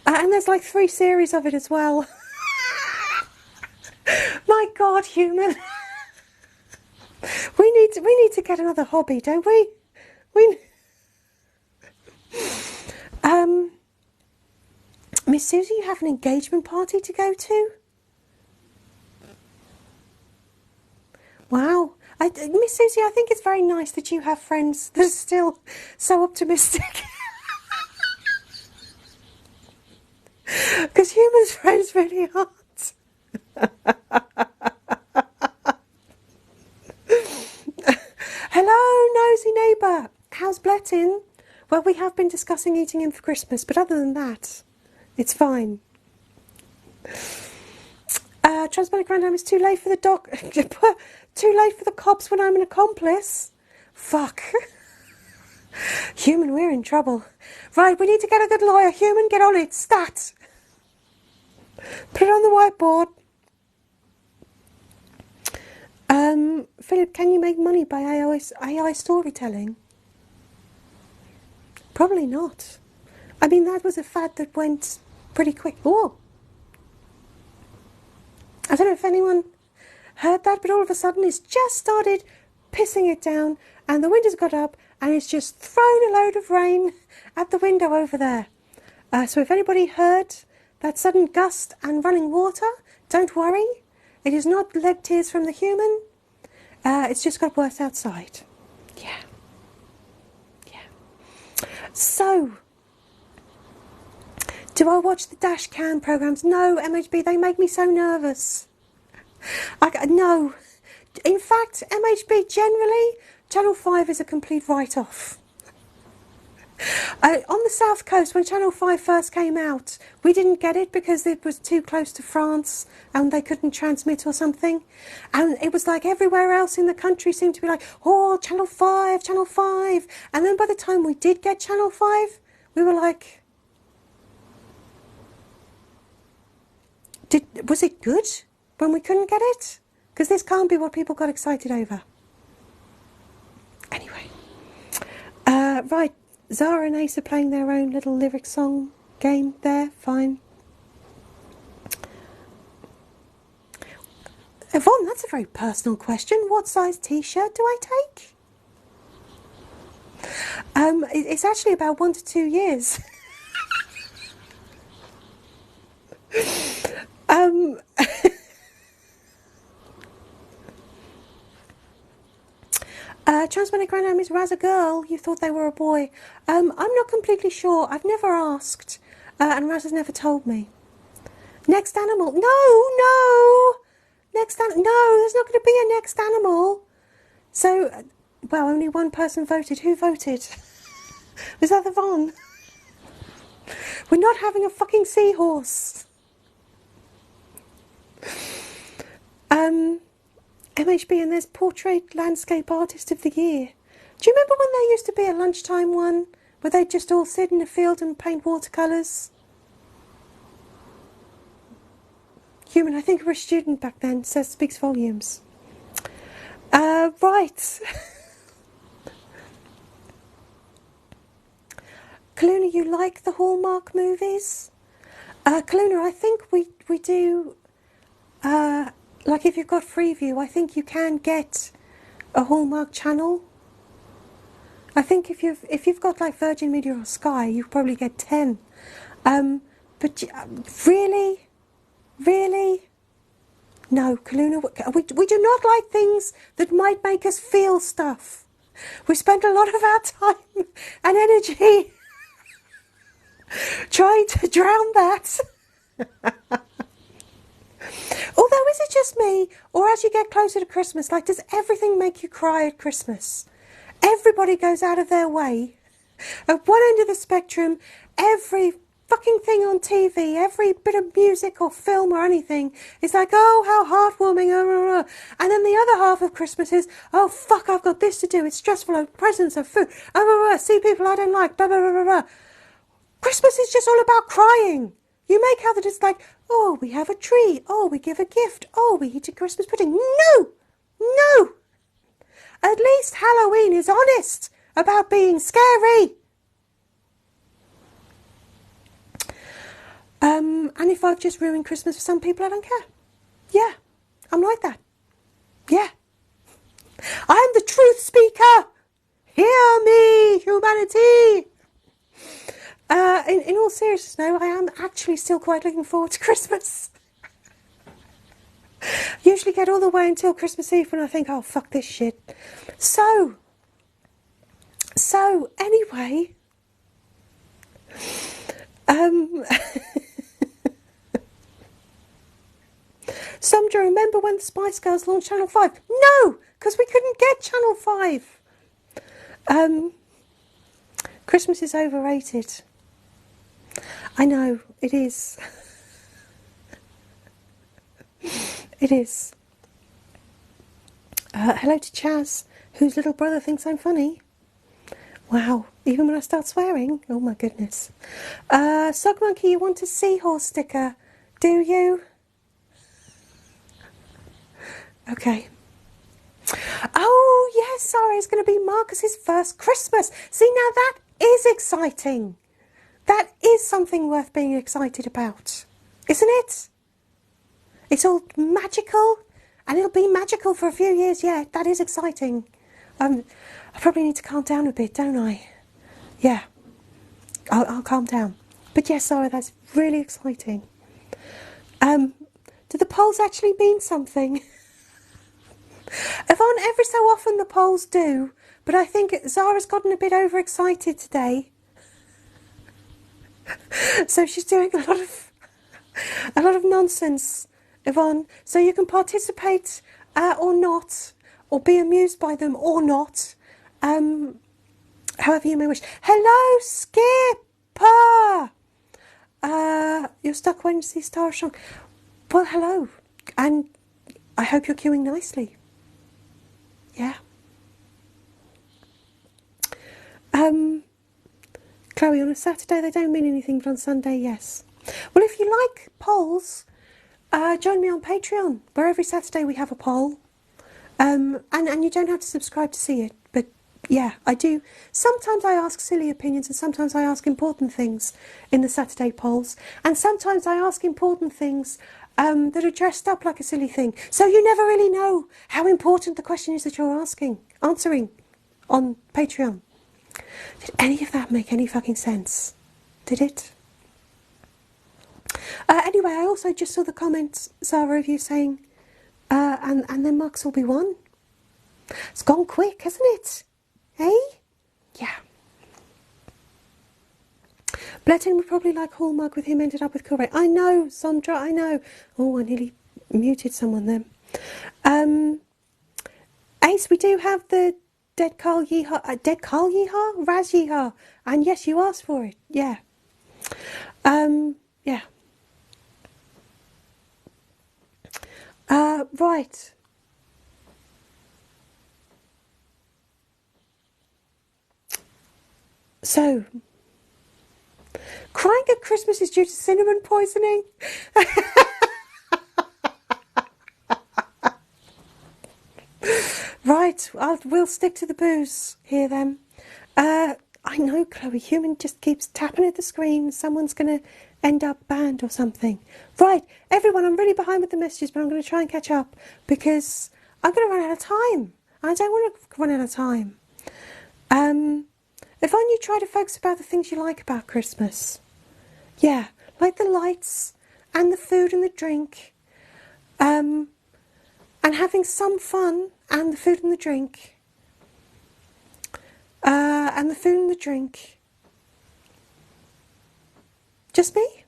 And there's like 3 series of it as well. My God, human. We need to get another hobby, don't we? Miss Susie, you have an engagement party to go to? Wow. Miss Susie, I think it's very nice that you have friends that are still so optimistic. Because humans' friends really aren't. Hello, nosy neighbour. How's Blettin? Well, we have been discussing eating him for Christmas, but other than that, it's fine. Transparent Grandam is too late for the too late for the cops when I'm an accomplice. Fuck. Human, we're in trouble. Right, we need to get a good lawyer. Human, get on it. Stat. Put it on the whiteboard. Philip, can you make money by AI storytelling? Probably not. I mean, that was a fad that went pretty quick. Oh, I don't know if anyone heard that, but all of a sudden it's just started pissing it down and the windows got up and it's just thrown a load of rain at the window over there. So if anybody heard that sudden gust and running water, don't worry. It is not lead tears from the human. It's just got worse outside. Yeah. So, do I watch the dash cam programmes? No, MHB, they make me so nervous. No. In fact, MHB, generally, Channel 5 is a complete write-off. On the south coast, when Channel 5 first came out, we didn't get it because it was too close to France and they couldn't transmit or something. And it was like everywhere else in the country seemed to be like, oh, Channel 5, Channel 5. And then by the time we did get Channel 5, we were like, was it good when we couldn't get it? Because this can't be what people got excited over. Anyway. Right. Zara and Ace are playing their own little lyric song game there. Fine. Yvonne, that's a very personal question. What size t-shirt do I take? It's actually about 1 to 2 years. Transmanic Grandam is Raz a girl. You thought they were a boy. I'm not completely sure. I've never asked. And Raz has never told me. Next animal. No. Next animal. No, there's not going to be a next animal. So, well, only one person voted. Who voted? Was that Yvonne? We're not having a fucking seahorse. MHB, and there's Portrait Landscape Artist of the Year. Do you remember when there used to be a lunchtime one where they'd just all sit in a field and paint watercolours? Human, I think you were a student back then, so it speaks volumes. Right. Kaluna, you like the Hallmark movies? Kaluna, I think we do, like if you've got Freeview, I think you can get a Hallmark channel. I think if you've got like Virgin Media or Sky, you probably get 10. But really? No, Kaluna, we do not like things that might make us feel stuff. We spend a lot of our time and energy trying to drown that. Although, is it just me, or as you get closer to Christmas, like, does everything make you cry at Christmas? Everybody goes out of their way. At one end of the spectrum, every fucking thing on TV, every bit of music or film or anything is like, oh, how heartwarming, and then the other half of Christmas is, oh, fuck, I've got this to do, it's stressful, I've presents, I've food, see people I don't like, blah, blah, blah, blah, blah. Christmas is just all about crying. You make out that it's like, oh, we have a tree, oh, we give a gift, oh, we eat a Christmas pudding. No! At least Halloween is honest about being scary. And if I've just ruined Christmas for some people, I don't care. Yeah, I'm like that. Yeah. I'm the truth speaker. Hear me, humanity. In all seriousness, no, I am actually still quite looking forward to Christmas. Usually get all the way until Christmas Eve when I think, oh, fuck this shit. So anyway, Sandra, remember when the Spice Girls launched Channel 5? No, because we couldn't get Channel 5. Christmas is overrated. I know, it is. It is. Hello to Chaz, whose little brother thinks I'm funny. Wow, even when I start swearing? Oh my goodness. Sock Monkey, you want a seahorse sticker, do you? Okay. Oh, yes, sorry, it's going to be Marcus's first Christmas. See, now that is exciting. That is something worth being excited about, isn't it? It's all magical, and it'll be magical for a few years yet. That is exciting. I probably need to calm down a bit, don't I? Yeah, I'll calm down. But yes, Sarah, that's really exciting. Do the polls actually mean something? Yvonne, every so often the polls do, but I think Zara's gotten a bit overexcited today. So she's doing a lot of nonsense, Yvonne. So you can participate or not, or be amused by them or not, however you may wish. Hello, Skipper. You're stuck waiting to see Star Strong. Well, hello, and I hope you're queuing nicely. Yeah. Chloe, on a Saturday they don't mean anything, but on Sunday, yes. Well, if you like polls, join me on Patreon, where every Saturday we have a poll. And you don't have to subscribe to see it, but yeah, I do. Sometimes I ask silly opinions, and sometimes I ask important things in the Saturday polls, and sometimes I ask important things that are dressed up like a silly thing. So you never really know how important the question is that you're answering on Patreon. Did any of that make any fucking sense? Did it? Anyway, I also just saw the comments, Zara, of you saying, and then Marcus will be one. It's gone quick, hasn't it? Eh? Yeah. Bletton would probably like Hallmark with him ended up with Corey. I know, Sandra, I know. Oh, I nearly muted someone then. Ace, we do have the Dead Carl Yeehaw, Raz Yeehaw. And yes, you asked for it. Yeah. Yeah. Right. So, crying at Christmas is due to cinnamon poisoning. Right, we'll stick to the booze here then. I know, Chloe, human just keeps tapping at the screen. Someone's going to end up banned or something. Right, everyone, I'm really behind with the messages, but I'm going to try and catch up because I'm going to run out of time. I don't want to run out of time. If only you try to focus about the things you like about Christmas. Yeah, like the lights and the food and the drink. And having some fun and the food and the drink. And the food and the drink. Just me?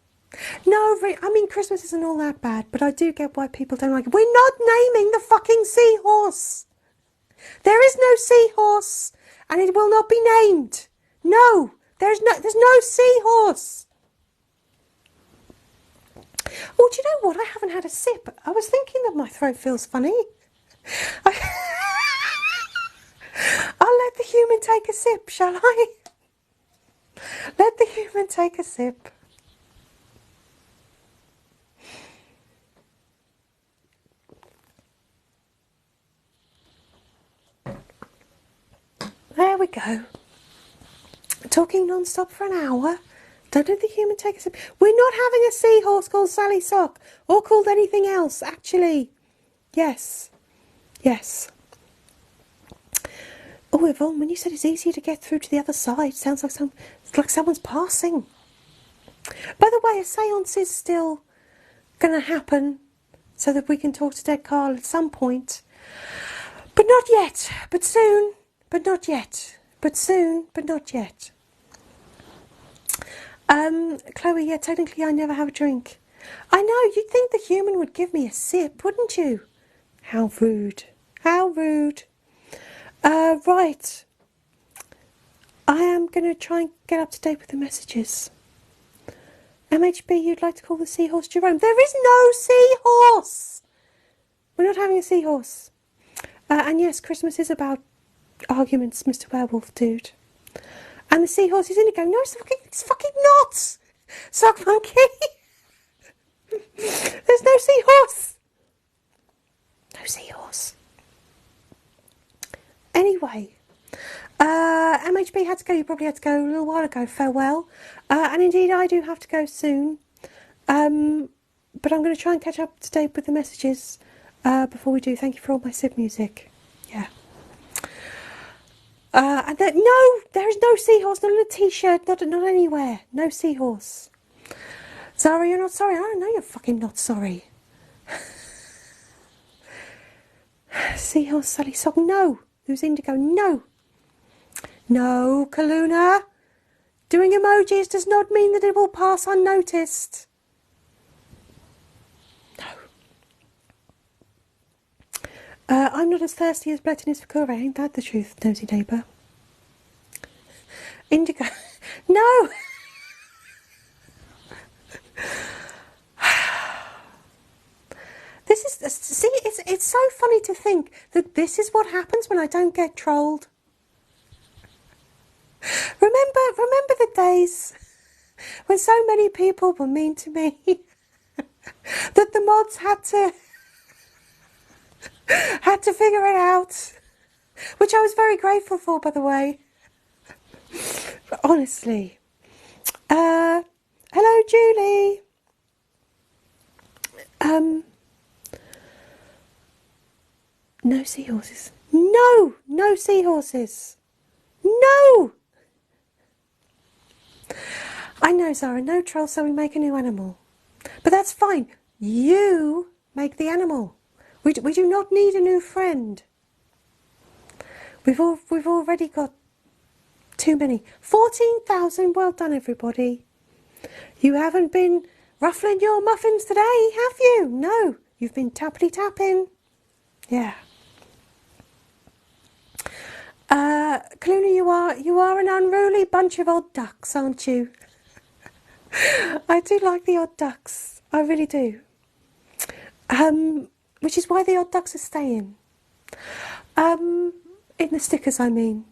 No, I mean, Christmas isn't all that bad, but I do get why people don't like it. We're not naming the fucking seahorse. There is no seahorse, and it will not be named. No, there's no seahorse. Oh, do you know what? I haven't had a sip. I was thinking that my throat feels funny. I'll let the human take a sip, shall I? Let the human take a sip. There we go. Talking non-stop for an hour. Don't let the human take a sip. We're not having a seahorse called Sally Sock or called anything else, actually. Yes. Yes. Oh, Yvonne, when you said it's easier to get through to the other side, sounds like it's like someone's passing. By the way, a séance is still going to happen so that we can talk to Dead Carl at some point. But not yet. But soon. But not yet. But soon. But not yet. Chloe, yeah, technically I never have a drink. I know, you'd think the human would give me a sip, wouldn't you? How rude. How rude. Right. I am going to try and get up to date with the messages. MHB, you'd like to call the seahorse Jerome. There is no seahorse! We're not having a seahorse. And yes, Christmas is about arguments, Mr. Werewolf Dude. And the seahorse is Indigo. No, it's fucking not! Sock Monkey! There's no seahorse! No seahorse. Anyway, MHB had to go. You probably had to go a little while ago. Farewell. And indeed, I do have to go soon. But I'm going to try and catch up to date with the messages before we do. Thank you for all my Sib music. Yeah. And no, there is no seahorse. Not on a t-shirt. Not anywhere. No seahorse. Zara, you're not sorry. I don't know you're fucking not sorry. Seahorse, Sally Sock. No. Who's Indigo? No. No, Kaluna. Doing emojis does not mean that it will pass unnoticed. No. I'm not as thirsty as Bletinis Fakura. Ain't that the truth, nosy neighbour? Indigo. No. This is, see, it's so funny to think that this is what happens when I don't get trolled. Remember the days when so many people were mean to me that the mods had to figure it out, which I was very grateful for, by the way. But honestly, hello, Julie. No seahorses. No seahorses. No! I know, Zara, no troll, so we make a new animal. But that's fine. You make the animal. We do not need a new friend. We've already got too many. 14,000, well done, everybody. You haven't been ruffling your muffins today, have you? No, you've been tappity-tapping. Yeah. Kaluna, you are an unruly bunch of odd ducks, aren't you? I do like the odd ducks. I really do. Which is why the odd ducks are staying. In the stickers, I mean.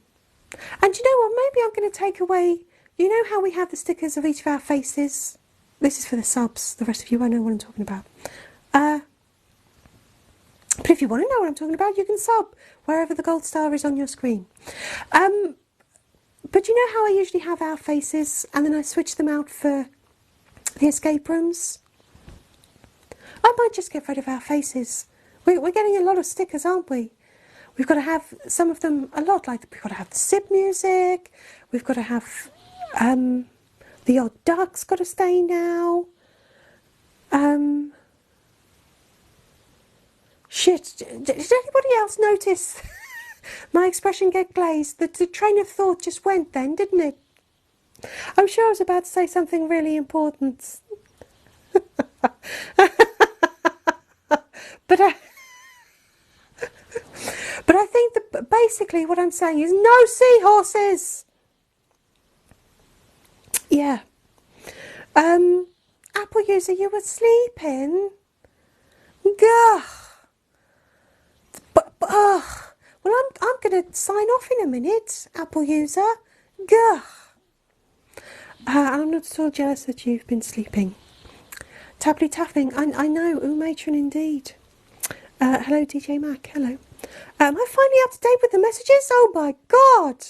And you know what? Maybe I'm going to take away... You know how we have the stickers of each of our faces? This is for the subs. The rest of you won't know what I'm talking about. But if you want to know what I'm talking about, you can sub wherever the gold star is on your screen. But you know how I usually have our faces and then I switch them out for the escape rooms? I might just get rid of our faces. We're getting a lot of stickers, aren't we? We've got to have some of them a lot. Like we've got to have the SIP music. We've got to have the odd duck's got to stay now. Shit, did anybody else notice my expression get glazed? The train of thought just went then, didn't it? I'm sure I was about to say something really important. But I think that basically what I'm saying is no seahorses. Yeah. Apple user, you were sleeping. Gah. Well, I'm going to sign off in a minute, Apple user. Gah. I'm not at all jealous that you've been sleeping. Tapply tapping. I know. Ooh, matron indeed. Hello, DJ Mac. Hello. Am I finally up to date with the messages? Oh my god!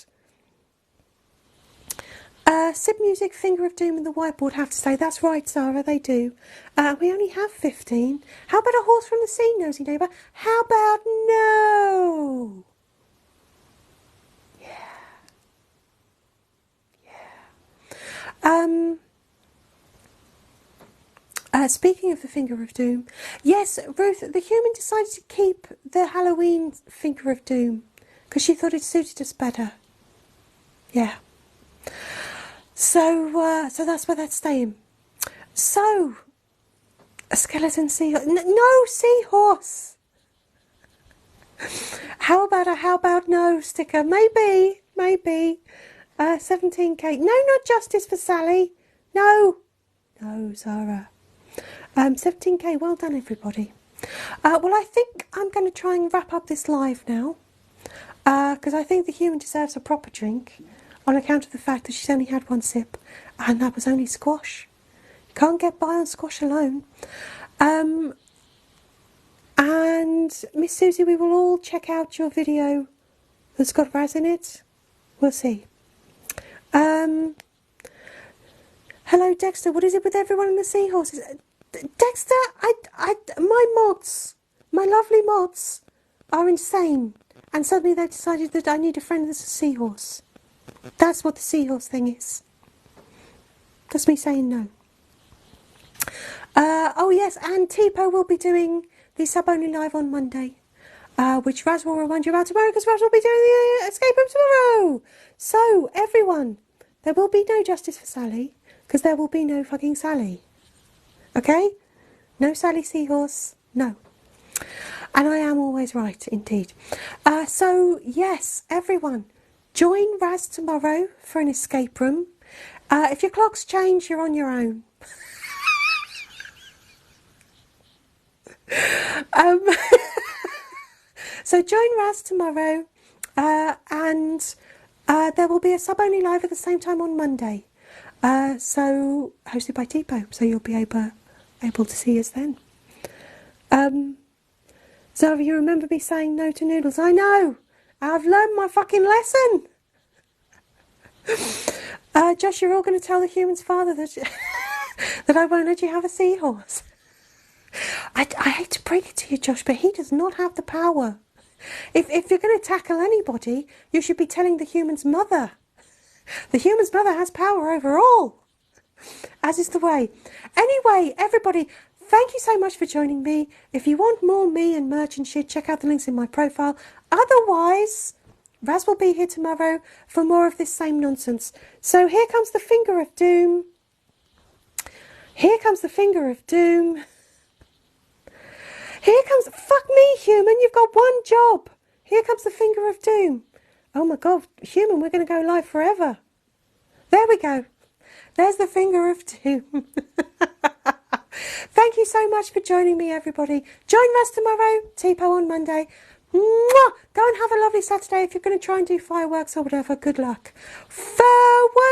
SIP music, Finger of Doom and the whiteboard have to stay. That's right, Sarah, they do. We only have 15. How about a horse from the sea, nosy neighbour? How about no? Speaking of the Finger of Doom, yes, Ruth, the human decided to keep the Halloween Finger of Doom because she thought it suited us better. Yeah. So that's where that's staying. So, a skeleton seahorse. No seahorse! How about no sticker? Maybe. 17k. No, not justice for Sally. No, Zara. 17k, well done everybody. Well, I think I'm going to try and wrap up this live now. Because I think the human deserves a proper drink on account of the fact that she's only had one sip. And that was only squash. You can't get by on squash alone. And Miss Susie, we will all check out your video that's got Raz in it. We'll see. Hello Dexter, what is it with everyone in the seahorses? Dexter, my lovely mods are insane, and suddenly they've decided that I need a friend that's a seahorse. That's what the seahorse thing is. That's me saying no. Oh yes, and Tipo will be doing the sub only live on Monday, which Raz will remind you about tomorrow, because Raz will be doing the escape room tomorrow. So everyone, there will be no justice for Sally, because there will be no fucking Sally. Okay? No Sally Seahorse, no. And I am always right, indeed. So, yes, everyone, join Raz tomorrow for an escape room. If your clocks change, you're on your own. So join Raz tomorrow, and there will be a sub-only live at the same time on Monday. So hosted by Tipo, so you'll be able to see us then. Zara, you remember me saying no to noodles? I know! I've learned my fucking lesson! Josh, you're all going to tell the human's father that, that I won't let you have a seahorse. I hate to break it to you, Josh, but he does not have the power. If you're going to tackle anybody, you should be telling the human's mother. The human's mother has power over all, as is the way. Anyway, everybody, thank you so much for joining me. If you want more me and merch and shit, check out the links in my profile. Otherwise, Raz will be here tomorrow for more of this same nonsense. So here comes the finger of doom. Here comes the finger of doom. Here comes... Fuck me, human, you've got one job. Here comes the finger of doom. Oh my God, human, we're going to go live forever. There we go. There's the finger of doom. Thank you so much for joining me, everybody. Join us tomorrow, Tipo on Monday. Mwah! Go and have a lovely Saturday. If you're going to try and do fireworks or whatever, good luck. Farewell.